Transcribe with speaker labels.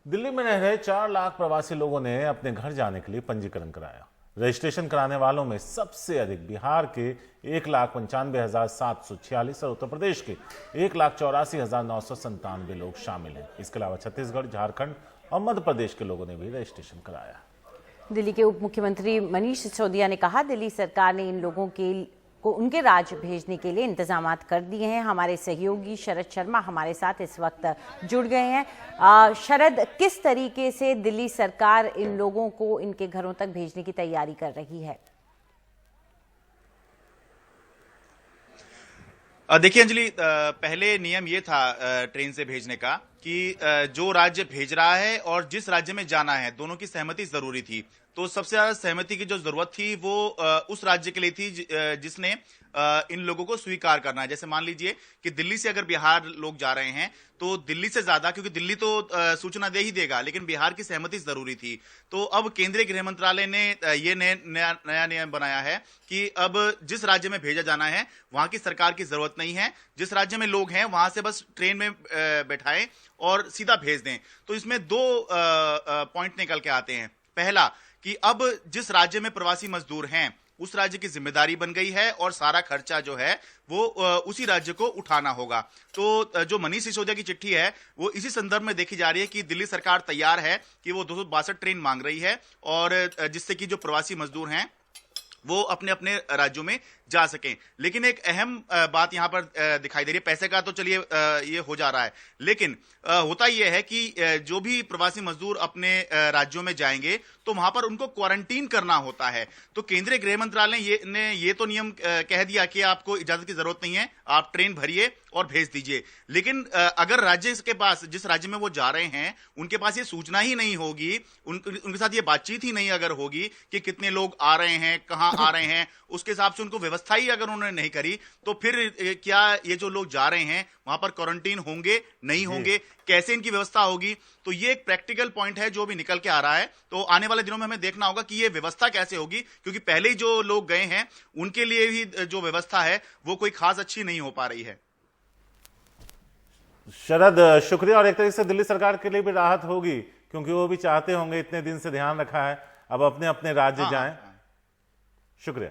Speaker 1: दिल्ली में रह रहे 4 लाख प्रवासी लोगों ने अपने घर जाने के लिए पंजीकरण कराया। रजिस्ट्रेशन कराने वालों में सबसे अधिक बिहार के 1,95,746 और उत्तर प्रदेश के 1,84,997 लोग शामिल हैं। इसके अलावा छत्तीसगढ़, झारखंड और मध्य प्रदेश के लोगों ने भी रजिस्ट्रेशन कराया।
Speaker 2: दिल्ली के उप मुख्यमंत्री मनीष सिसोदिया ने कहा, दिल्ली सरकार ने इन लोगों को उनके राज्य भेजने के लिए इंतजामात कर दिए हैं। हमारे सहयोगी शरद शर्मा हमारे साथ इस वक्त जुड़ गए हैं। शरद, किस तरीके से दिल्ली सरकार इन लोगों को इनके घरों तक भेजने की तैयारी कर रही है?
Speaker 3: देखिए अंजलि, पहले नियम ये था ट्रेन से भेजने का कि जो राज्य भेज रहा है और जिस राज्य में जाना है दोनों की सहमति जरूरी थी। तो सबसे ज्यादा सहमति की जो जरूरत थी वो उस राज्य के लिए थी जिसने इन लोगों को स्वीकार करना है। जैसे मान लीजिए कि दिल्ली से अगर बिहार लोग जा रहे हैं तो दिल्ली से ज्यादा, क्योंकि दिल्ली तो सूचना दे ही देगा, लेकिन बिहार की सहमति जरूरी थी। तो अब केंद्रीय गृह मंत्रालय ने ये नया नियम बनाया है कि अब जिस राज्य में भेजा जाना है वहां की सरकार की जरूरत नहीं है। जिस राज्य में लोग हैं वहां से बस ट्रेन में बैठाएं और सीधा भेज दें। तो इसमें दो पॉइंट निकल के आते हैं। पहला कि अब जिस राज्य में प्रवासी मजदूर हैं उस राज्य की जिम्मेदारी बन गई है और सारा खर्चा जो है वो उसी राज्य को उठाना होगा। तो जो मनीष सिसोदिया की चिट्ठी है वो इसी संदर्भ में देखी जा रही है कि दिल्ली सरकार तैयार है कि वो 262 ट्रेन मांग रही है और जिससे कि जो प्रवासी मजदूर हैं वो अपने अपने राज्यों में जा सकें। लेकिन एक अहम बात यहां पर दिखाई दे रही है। पैसे का तो चलिए ये हो जा रहा है, लेकिन होता यह है कि जो भी प्रवासी मजदूर अपने राज्यों में जाएंगे तो वहां पर उनको क्वारंटीन करना होता है। तो केंद्रीय गृह मंत्रालय ने ये तो नियम कह दिया कि आपको इजाजत की जरूरत नहीं है, आप ट्रेन भरिए और भेज दीजिए। लेकिन अगर राज्य के पास, जिस राज्य में वो जा रहे हैं, उनके पास ये सूचना ही नहीं होगी, उनके साथ ये बातचीत ही नहीं अगर होगी कि कितने लोग आ रहे हैं, कहां आ रहे हैं, उसके हिसाब से उनको व्यवस्था ही अगर उन्होंने नहीं करी, तो फिर क्या ये जो लोग जा रहे हैं वहां पर क्वारंटीन होंगे, नहीं होंगे, कैसे इनकी व्यवस्था होगी? तो ये एक प्रैक्टिकल पॉइंट है जो भी निकल के आ रहा है। तो आने वाले दिनों में हमें देखना होगा कि ये व्यवस्था कैसे होगी, क्योंकि पहले ही जो लोग गए हैं उनके लिए भी जो व्यवस्था है वो कोई खास अच्छी नहीं हो पा रही है।
Speaker 1: शरद, शुक्रिया। और एक तरीके से दिल्ली सरकार के लिए भी राहत होगी, क्योंकि वो भी चाहते होंगे, इतने दिन से ध्यान रखा है, अब अपने अपने राज्य जाएं। शुक्रिया।